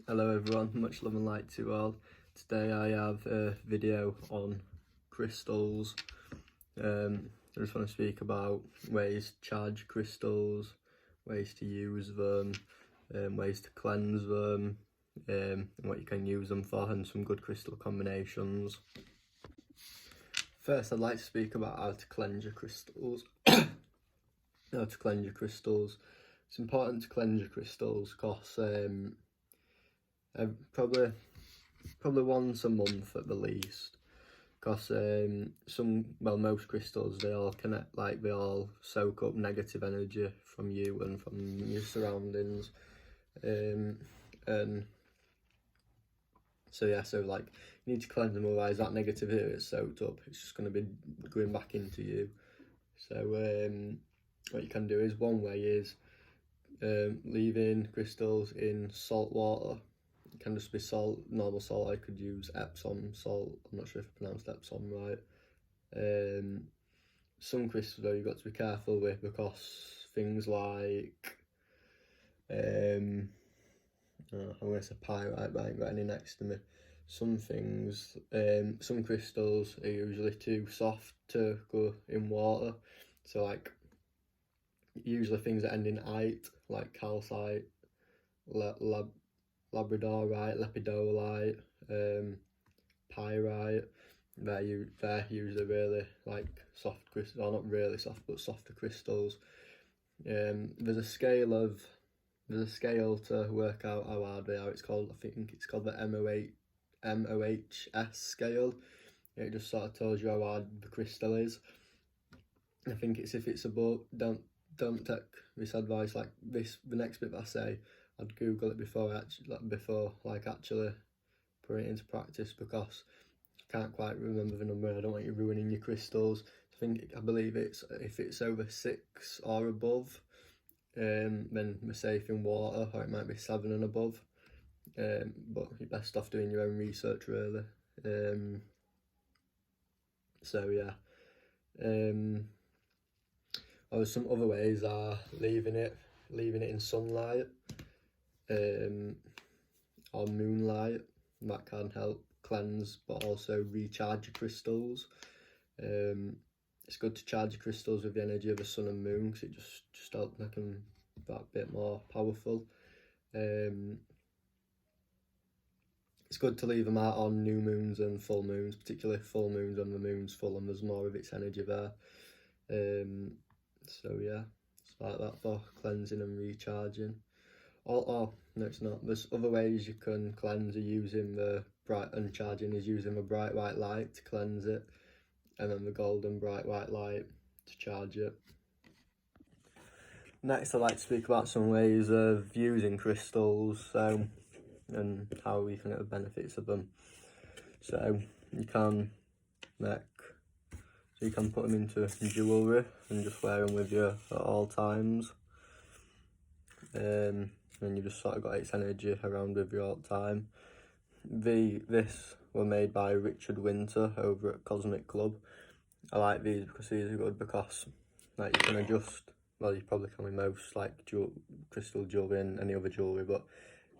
Hello everyone, much love and light to you all. Today I have a video on crystals. I just want to speak about ways to charge crystals, ways to use them, ways to cleanse them, and what you can use them for, and some good crystal combinations. First, I'd like to speak about how to cleanse your crystals. How to cleanse your crystals. It's important to cleanse your crystals because probably once a month at the least, because most crystals, they all connect, like they all soak up negative energy from you and from your surroundings, and so like you need to cleanse them, otherwise that negativity is soaked up, it's just going to be going back into you. So what you can do is, one way is leaving crystals in salt water. It can just be salt, normal salt. I could use Epsom salt. I'm not sure if I pronounced Epsom right. Some crystals though you've got to be careful with, because things like I'm going to say pyrite, but I ain't got any next to me. Some crystals are usually too soft to go in water. So like usually things that end in ite, like calcite, labradorite, lepidolite, pyrite, they're usually really like soft crystals, or not really soft, but softer crystals. There's a scale to work out how hard they are. It's called, I think it's called the MOHS scale. It just sort of tells you how hard the crystal is. I think it's, if it's above, don't take this advice like this. The next bit that I say, I'd Google it before actually put it into practice, because I can't quite remember the number. I don't want you ruining your crystals. I believe it's, if it's over 6 or above, then we're safe in water, or it might be 7 and above. But you're best off doing your own research really. So yeah. Or some other ways are leaving it in sunlight, or moonlight. That can help cleanse but also recharge your crystals. It's good to charge your crystals with the energy of the sun and moon, because it just helps make them that bit more powerful. It's good to leave them out on new moons and full moons, particularly full moons when the moon's full and there's more of its energy there. So yeah, it's like that for cleansing and recharging. No, it's not. There's other ways you can cleanse using the bright, and charging is using the bright white light to cleanse it, and then the golden bright white light to charge it. Next, I'd like to speak about some ways of using crystals, and how you can get the benefits of them. So you can put them into jewellery and just wear them with you at all times. And you just sort of got its energy around with you all the time. This were made by Richard Winter over at Cosmic Club. I like these because these are good, because like you can adjust, well, you probably can with most like crystal jewellery and any other jewellery, but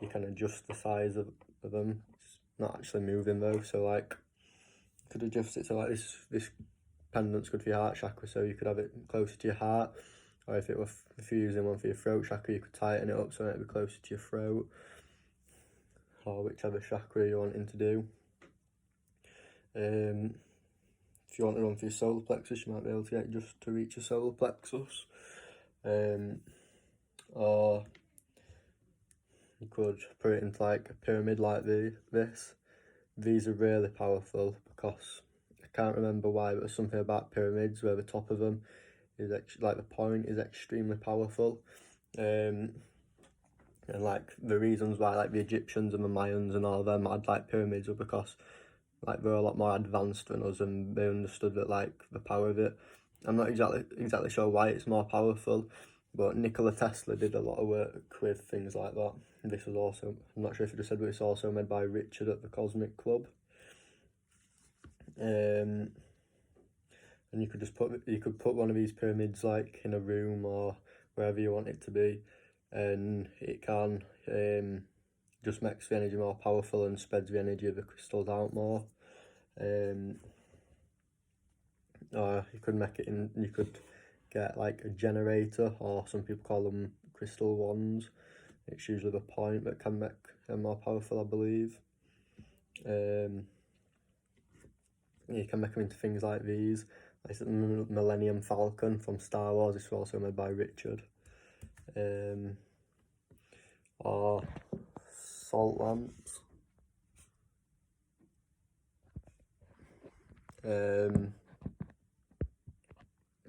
you can adjust the size of them. It's not actually moving though, so like you could adjust it to like this pendant's good for your heart chakra, so you could have it closer to your heart, or if you're using one for your throat chakra, you could tighten it up so it'd be closer to your throat, or whichever chakra you're wanting to do. If you wanted one for your solar plexus, you might be able to get just to reach your solar plexus, or you could put it into like a pyramid like this. These are really powerful, because I can't remember why, but there's something about pyramids where the top of them is like the point is extremely powerful. And like the reasons why like the Egyptians and the Mayans and all of them had like pyramids were because like they're a lot more advanced than us, and they understood that like the power of it. I'm not exactly sure why it's more powerful, but Nikola Tesla did a lot of work with things like that. This was also, I'm not sure if I just said, but it's also made by Richard at the Cosmic Club. And you could put one of these pyramids like in a room or wherever you want it to be, and it can just makes the energy more powerful and spreads the energy of the crystals out more. Or you could make it in, you could get like a generator, or some people call them crystal wands. It's usually the point that can make them more powerful, I believe. You can make them into things like these. Like the Millennium Falcon from Star Wars. It's also made by Richard. Or salt lamps.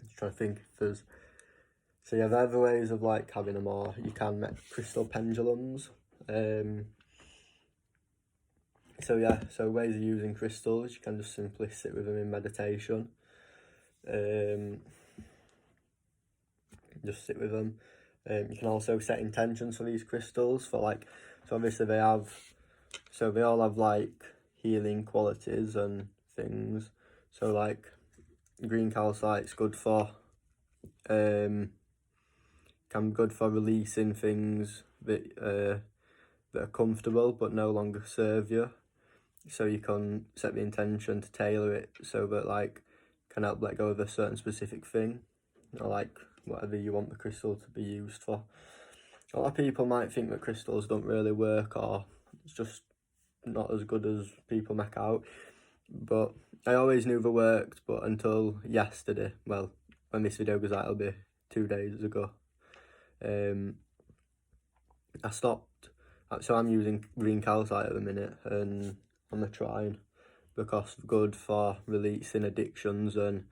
Just trying to think if there's. So you have other ways of like having them, or you can make crystal pendulums. So yeah, so ways of using crystals, you can just simply sit with them in meditation. Just sit with them. You can also set intentions for these crystals, for like, so obviously they all have like healing qualities and things. So like green calcite's good for can be good for releasing things that are comfortable but no longer serve you. So you can set the intention to tailor it so that like can help let go of a certain specific thing, or like whatever you want the crystal to be used for. A lot of people might think that crystals don't really work, or it's just not as good as people make out, but I always knew they worked, but until yesterday, well, when this video goes out, it'll be 2 days ago, I stopped. So I'm using green calcite at the minute, and I'm trying, because it's good for releasing addictions and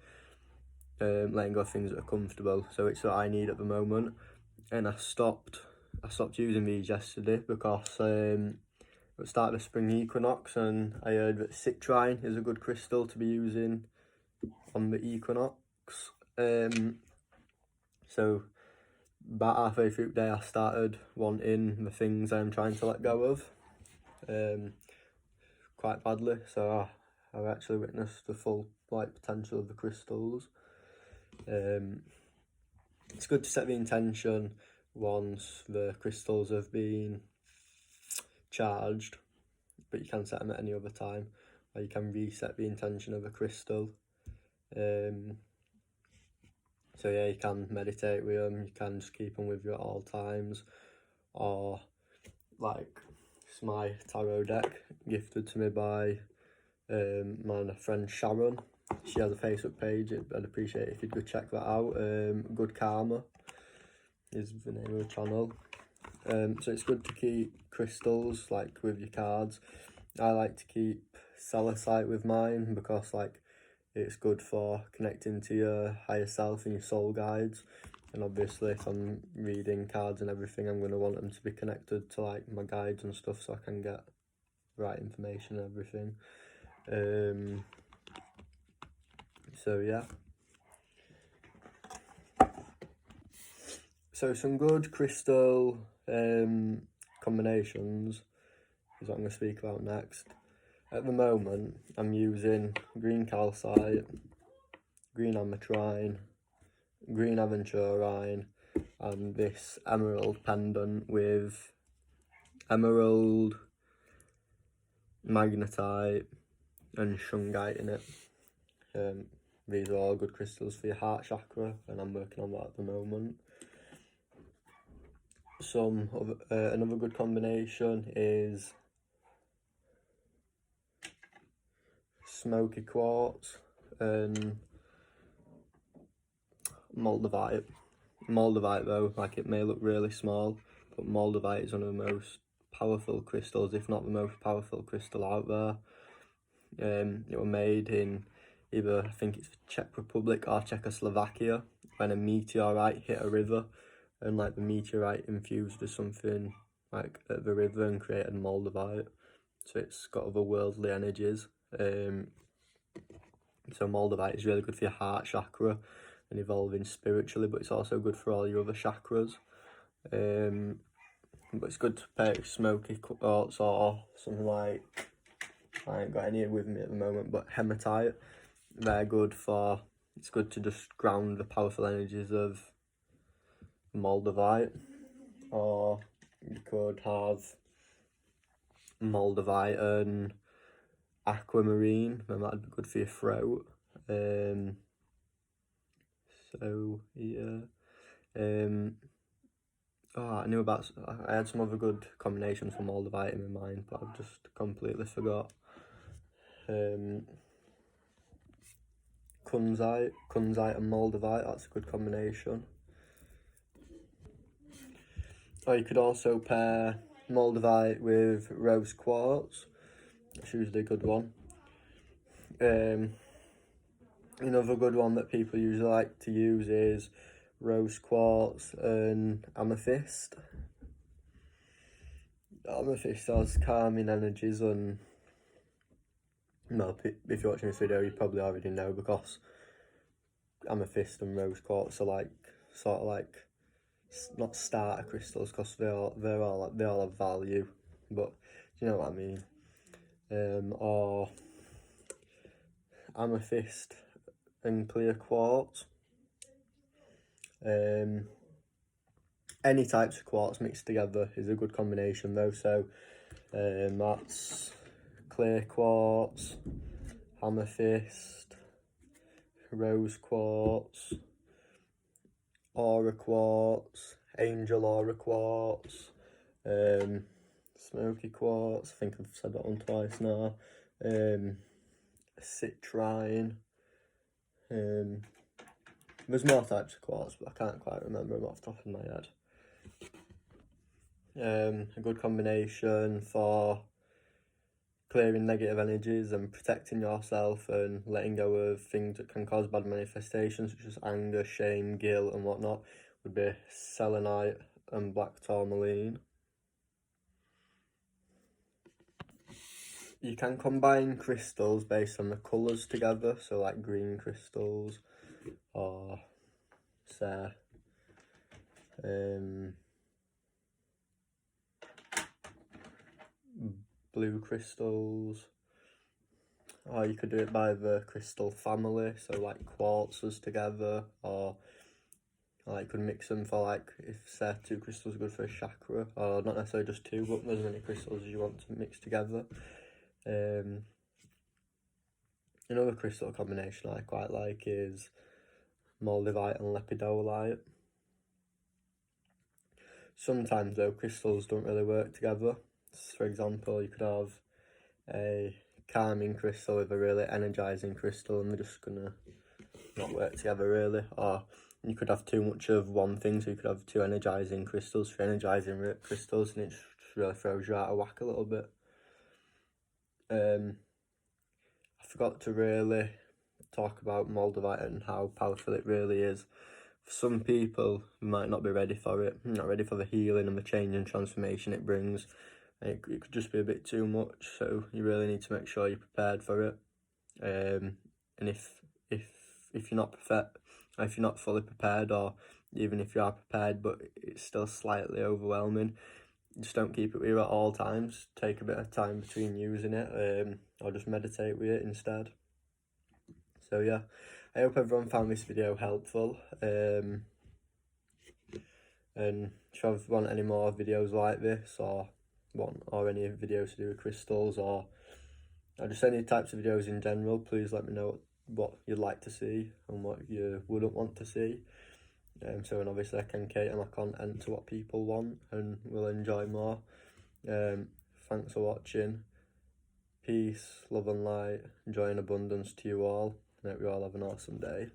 letting go of things that are comfortable. So it's what I need at the moment, and I stopped using these yesterday because it was start of the spring equinox, and I heard that citrine is a good crystal to be using on the equinox. So about halfway through the day, I started wanting the things I'm trying to let go of quite badly. So I've actually witnessed the full like potential of the crystals. It's good to set the intention once the crystals have been charged, but you can set them at any other time, or you can reset the intention of a crystal. So yeah, you can meditate with them, you can just keep them with you at all times, or like it's my tarot deck gifted to me by my friend Sharon. She has a Facebook page. I'd appreciate it if you'd go check that out. Good Karma is the name of the channel. So it's good to keep crystals like with your cards. I like to keep celestite with mine because like it's good for connecting to your higher self and your soul guides. And obviously if I'm reading cards and everything, I'm going to want them to be connected to like my guides and stuff, so I can get the right information and everything. So yeah. So some good crystal combinations is what I'm going to speak about next. At the moment, I'm using green calcite, green ametrine, green aventurine, and this emerald pendant with emerald, magnetite, and shungite in it. These are all good crystals for your heart chakra, and I'm working on that at the moment. Another good combination is smoky quartz and moldavite. Moldavite though, like it may look really small, but moldavite is one of the most powerful crystals, if not the most powerful crystal out there. It was made in either, I think it's Czech Republic or Czechoslovakia, when a meteorite hit a river, and like the meteorite infused with something like at the river and created moldavite. So it's got otherworldly energies. So moldavite is really good for your heart chakra and evolving spiritually, but it's also good for all your other chakras. But it's good to pair smoky quartz or something like, I ain't got any with me at the moment, but hematite. They're good for, it's good to just ground the powerful energies of moldavite. Or you could have Moldavite and Aquamarine, and that'd be good for your throat. So yeah. I knew about. I had some other good combinations for Moldavite in my mind, but I've just completely forgot. Kunzite and Moldavite. That's a good combination. Or you could also pair Moldavite with rose quartz. That's usually a good one. Another good one that people usually like to use is rose quartz and amethyst. Amethyst has calming energies, and well, if you're watching this video, you probably already know, because amethyst and rose quartz are like sort of like not starter crystals, because they all have value, but you know what I mean. Or amethyst and clear quartz. Any types of quartz mixed together is a good combination though. So that's clear quartz, amethyst, rose quartz, aura quartz, angel aura quartz, smoky quartz. I think I've said that one twice now. Citrine. There's more types of quartz, but I can't quite remember them off the top of my head. A good combination for clearing negative energies and protecting yourself and letting go of things that can cause bad manifestations, such as anger, shame, guilt and whatnot, would be selenite and black tourmaline. You can combine crystals based on the colours together, so like green crystals or say blue crystals, or you could do it by the crystal family, so like quartzes together, or like you could mix them for like, if say 2 crystals are good for a chakra, or not necessarily just 2, but as many crystals as you want to mix together. Another crystal combination I quite like is moldavite and lepidolite. Sometimes though, crystals don't really work together. For example, you could have a calming crystal with a really energizing crystal, and they're just gonna not work together really. Or you could have too much of one thing, so you could have 2 energizing crystals, 3 energizing crystals, and it just really throws you out of whack a little bit. I forgot to really talk about moldavite and how powerful it really is. For some people who might not be ready for it, not ready for the healing and the change and transformation it brings, it could just be a bit too much, so you really need to make sure you're prepared for it. And if you're not fully prepared, or even if you are prepared but it's still slightly overwhelming, just don't keep it with you at all times. Take a bit of time between using it, or just meditate with it instead. So yeah, I hope everyone found this video helpful. And if you want any more videos like this, or any videos to do with crystals, or just any types of videos in general, please let me know what you'd like to see and what you wouldn't want to see. So and obviously I can cater my content to what people want and will enjoy more. Thanks for watching. Peace, love and light, joy and abundance to you all. I hope you all have an awesome day.